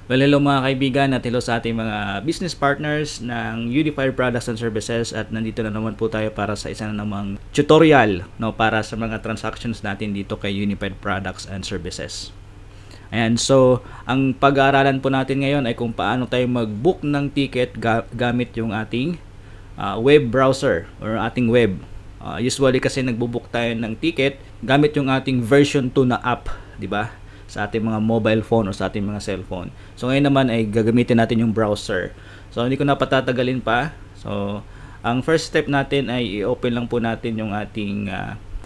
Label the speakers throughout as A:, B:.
A: Well, hello mga kaibigan at hello sa ating mga business partners ng Unified Products and Services, at nandito na naman po tayo para sa isa na namang tutorial, no, para sa mga transactions natin dito kay Unified Products and Services. Ayan, so ang pag-aaralan po natin ngayon ay kung paano tayo mag-book ng ticket gamit yung ating web browser or ating web. Usually kasi nagbo-book tayo ng ticket gamit yung ating version 2 na app, di ba? Sa ating mga mobile phone o sa ating mga cellphone. So ngayon naman ay gagamitin natin yung browser. So hindi ko na patatagalin pa. So ang first step natin ay i-open lang po natin yung ating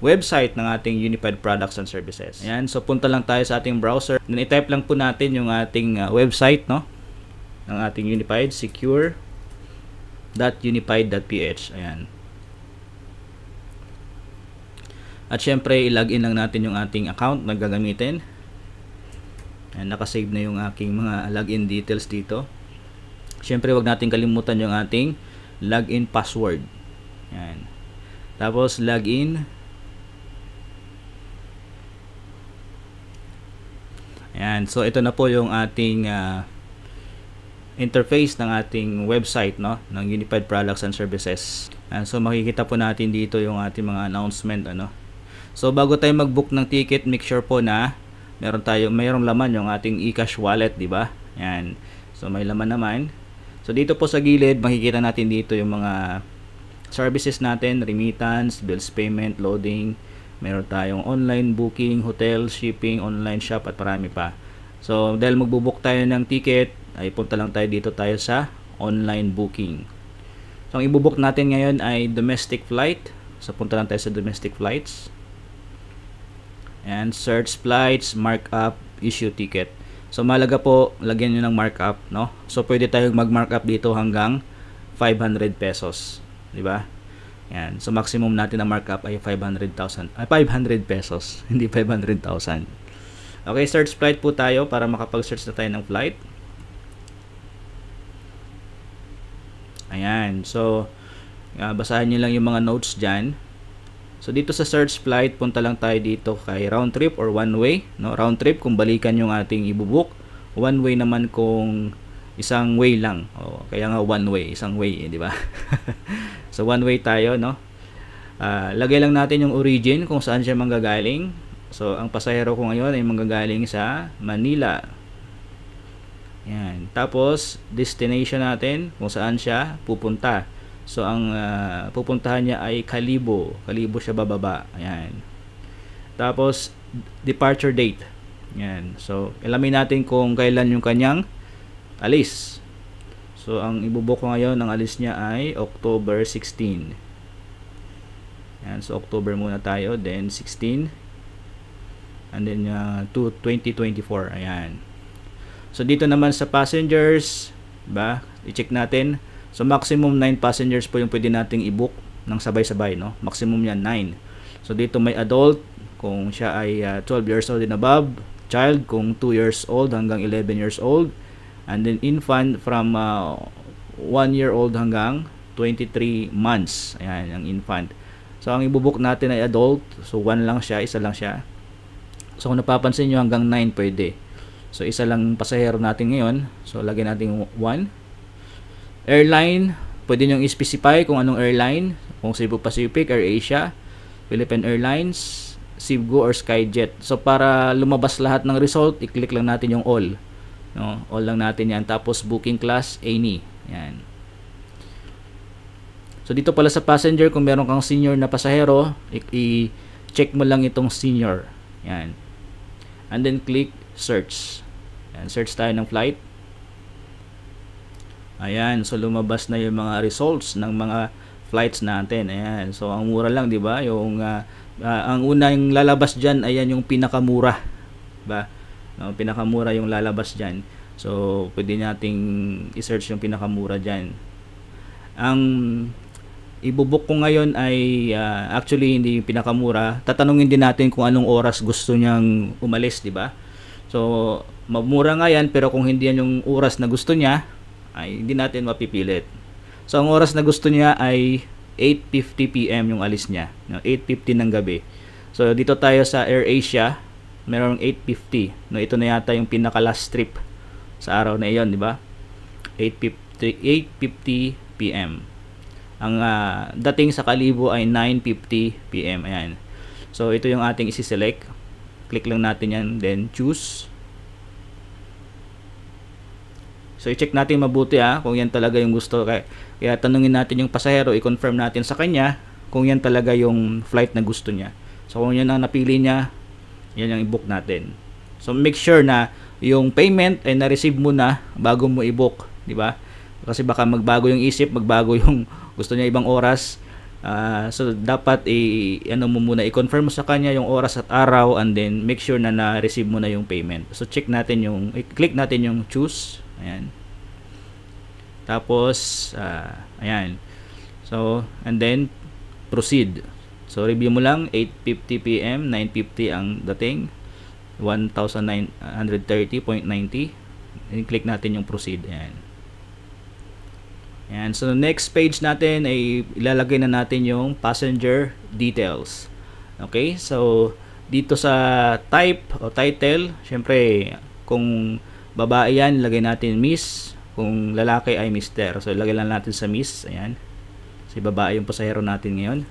A: website ng ating Unified Products and Services. Ayan, so punta lang tayo sa ating browser. Then i-type lang po natin yung ating website, no, ng ating Unified, secure.unified.ph. Ayan. At syempre i-login lang natin yung ating account na gagamitin. Ayan, nakasave na yung aking mga login details dito. Syempre wag natin kalimutan yung ating login password. Ayan. Tapos login. Ayan, so ito na po yung ating interface ng ating website, no, ng Unified Products and Services. Ayan, so makikita po natin dito yung ating mga announcement, ano. So bago tayo mag-book ng ticket, make sure po na mayroong laman yung ating eCash wallet, di ba? Yan. So may laman naman. So dito po sa gilid makikita natin dito yung mga services natin, remittance, bills payment, loading. Meron tayong online booking, hotel, shipping, online shop at marami pa. So dahil magbo-book tayo ng ticket, ay punta lang tayo dito sa online booking. So ang ibo-book natin ngayon ay domestic flight. So punta lang tayo sa domestic flights. And search flights, markup, issue ticket. So mahalaga po lagyan nyo ng markup, no? So pwede tayong mag-markup dito hanggang 500 pesos, di ba? Yan. So maximum natin na markup ay 500 pesos, hindi 500,000. Okay, search flight po tayo para makapag-search na tayo ng flight. Ayan. So basahin niyo lang yung mga notes diyan. So dito sa search flight, punta lang tayo dito kay round trip or one way, no? Round trip kung balikan yung ating ibubook, one way naman kung isang way lang. Kaya nga one way, isang way, di ba? So one way tayo, no? Lagay lang natin yung origin kung saan siya manggagaling. So ang pasahero ko ngayon ay manggagaling sa Manila. Yan. Tapos destination natin kung saan siya pupunta. So ang pupuntahan niya ay Kalibo siya bababa. Ayan. Tapos departure date. Ayan. So alamin natin kung kailan yung kanyang alis. So ang ibubook ko ngayon, ang alis niya ay October 16. Ayan. So October muna tayo, then 16. And then to 2024. Ayan. So dito naman sa passengers, ba? I-check natin. So maximum 9 passengers po yung pwede nating i-book ng sabay-sabay, no? Maximum yan 9. So dito may adult kung siya ay 12 years old and above, child kung 2 years old hanggang 11 years old, and then infant from 1 year old hanggang 23 months. Ayan, ang infant. So ang i-book natin ay adult. So 1 lang siya, isa lang siya. So kung napapansin nyo hanggang 9 pwede. So isa lang pasahero natin ngayon. So lagyan natin 1. Airline, pwede nyo i-specify kung anong airline, kung Cebu Pacific, AirAsia, Philippine Airlines, Cebu or Skyjet. So para lumabas lahat ng result, i-click lang natin yung all, no? All lang natin yan. Tapos booking class, any. Yan. So dito pala sa passenger, kung meron kang senior na pasahero, i-check mo lang itong senior. Yan. And then click search. Yan, search tayo ng flight. Ayan, so lumabas na yung mga results ng mga flights natin. Ayan, so ang mura lang, di ba? Yung ang unang lalabas diyan, ayan yung pinakamura, ba? No, pinakamura yung lalabas diyan. So pwede nating i-search yung pinakamura diyan. Ang ibubook ko ngayon ay actually hindi yung pinakamura. Tatanungin din natin kung anong oras gusto niyang umalis, di ba? So mabura nga yan, pero kung hindi yan yung oras na gusto niya, ay hindi natin mapipilit. So ang oras na gusto niya ay 8:50 PM yung alis niya, 8:50 ng gabi. So dito tayo sa AirAsia, merong 8:50. No, ito na yata yung pinaka last trip sa araw na iyon, di ba? 8:50 p.m. Ang dating sa Kalibo ay 9:50 p.m. Ayan. So ito yung ating isi-select. Click lang natin yan, then choose. So i-check natin mabuti kung yan talaga yung gusto. Kaya tanungin natin yung pasahero, i-confirm natin sa kanya kung yan talaga yung flight na gusto niya. So kung yan ang napili niya, yan yung i-book natin. So make sure na yung payment ay na-receive mo na bago mo i-book, di ba? Kasi baka magbago yung isip, magbago yung gusto niya ibang oras. So dapat ano mo muna, i-confirm mo sa kanya yung oras at araw, and then make sure na na-receive mo na yung payment. So check natin yung, i-click natin yung choose. Ayan. Tapos ayan. So and then proceed. So review mo lang, 8:50 p.m., 9:50 ang dating, 1,930.90. I-click natin yung proceed. Ayan. Ayan. So next page natin ay ilalagay na natin yung passenger details. Okay? So dito sa type o title, syempre kung babae yan, lagay natin Miss. Kung lalaki ay Mr. So ilagay lang natin sa Miss. Ayan. Si babae yung pasahero natin ngayon.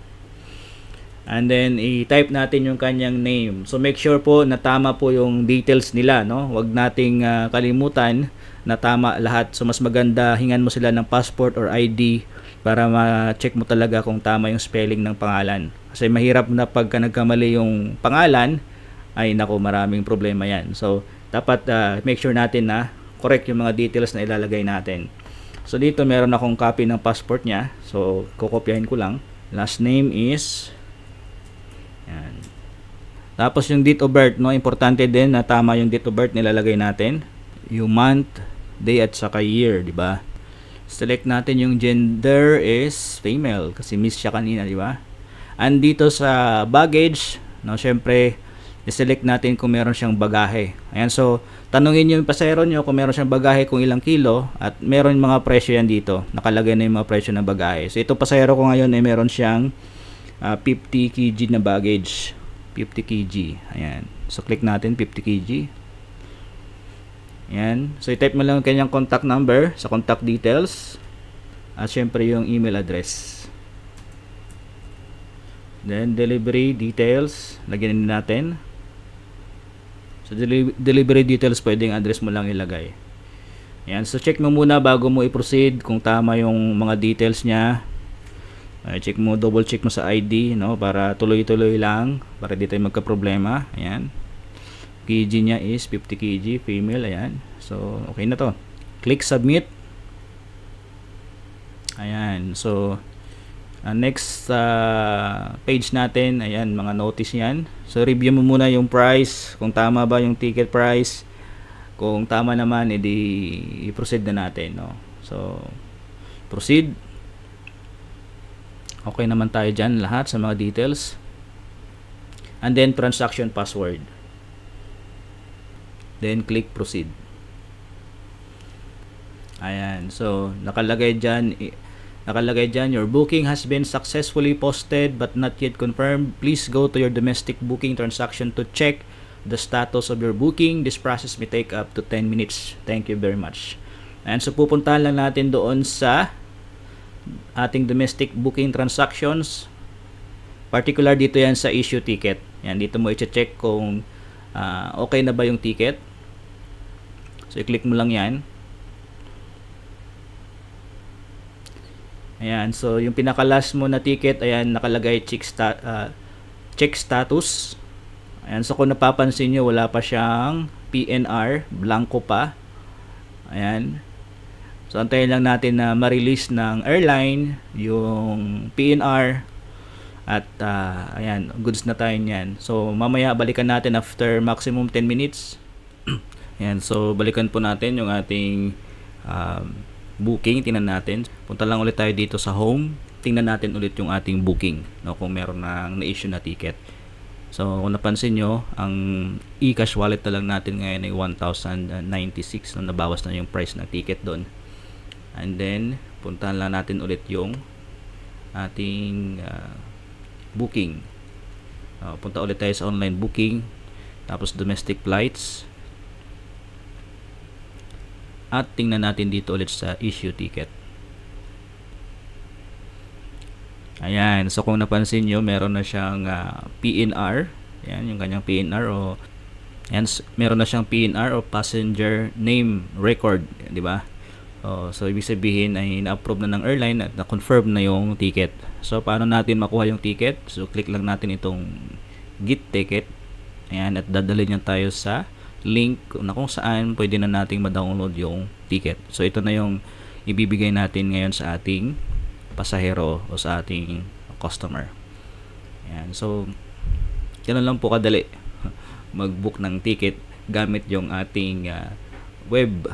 A: And then i-type natin yung kanyang name. So make sure po na tama po yung details nila, no? Huwag nating kalimutan na tama lahat. So mas maganda hingan mo sila ng passport or ID para ma-check mo talaga kung tama yung spelling ng pangalan. Kasi mahirap na pagka nagkamali yung pangalan, ay nako, maraming problema yan. So dapat make sure natin na correct yung mga details na ilalagay natin. So dito meron akong copy ng passport niya. So kokopyahin ko lang. Last name is yan. Tapos yung date of birth, no, importante din na tama yung date of birth nilalagay natin. Yung month, day at saka year, di ba? Select natin yung gender is female kasi miss siya kanina, di ba? And dito sa baggage, no, syempre i-select natin kung meron siyang bagahe. Ayan, so tanungin niyo yung pasahero niyo kung meron siyang bagahe, kung ilang kilo, at meron mga presyo yan dito. Nakalagay na yung mga presyo ng bagahe. So ito pasahero ko ngayon ay meron siyang 50 kg na baggage. 50 kg. Ayan. So click natin 50 kg. Ayan. So i-type mo lang yung kanyang contact number sa contact details. At syempre yung email address. Then delivery details. Lagyan din natin. So delivery details, pwedeng address mo lang ilagay. Ayan. So check mo muna bago mo i-proceed kung tama yung mga details niya. Check mo, double check mo sa ID, no, para tuloy-tuloy lang, para di tayo magka-problema. Ayan. Kg niya is 50 kg, female. Ayan. So okay na to. Click submit. Ayan. So next page natin, ayan, mga notice yan. So review mo muna yung price, kung tama ba yung ticket price. Kung tama naman, edi i-proceed na natin, no. So proceed. Okay naman tayo dyan lahat sa mga details. And then transaction password. Then click proceed. Ayan. So nakalagay dyan, your booking has been successfully posted but not yet confirmed. Please go to your domestic booking transaction to check the status of your booking. This process may take up to 10 minutes. Thank you very much. And so pupuntahan lang natin doon sa ating domestic booking transactions. Particular dito yan sa issue ticket. Yan, dito mo i-check kung okay na ba yung ticket. So i-click mo lang yan. Ayan, so yung pinaka-last mo na ticket, ayan, nakalagay check status. Ayan, so kung napapansin nyo, wala pa siyang PNR, blanco pa. Ayan. So antayin lang natin na ma-release ng airline yung PNR at ayan, goods na tayo niyan. So mamaya balikan natin after maximum 10 minutes. Ayan, so balikan po natin yung ating booking. Tingnan natin. Punta lang ulit tayo dito sa home. Tingnan natin ulit yung ating booking, no, kung meron nang na-issue na ticket. So kung napansin nyo, ang e-cash wallet na lang natin ngayon ay 1,096, no, nabawas na yung price ng ticket doon. And then puntahan lang natin ulit yung ating booking. Punta ulit tayo sa online booking, tapos domestic flights. At tingnan natin dito ulit sa issue ticket. Ayan, so kung napansin nyo, meron na siyang PNR. Ayan, yung kanyang PNR o ayan, meron na siyang PNR o passenger name record, di ba? So ibig sabihin ay na-approve na ng airline at na-confirm na yung ticket. So paano natin makuha yung ticket? So click lang natin itong get ticket. Ayan, at dadalhin niya tayo sa link na kung saan pwede na nating ma-download yung ticket. So ito na yung ibibigay natin ngayon sa ating pasahero o sa ating customer. Ayan, so ganun lang po kadali mag-book ng ticket gamit yung ating web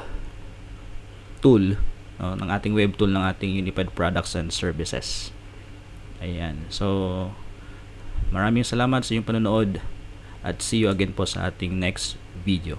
A: tool, ng ating web tool ng ating Unified Products and Services. Ayan, so maraming salamat sa inyong panonood at see you again po sa ating next video.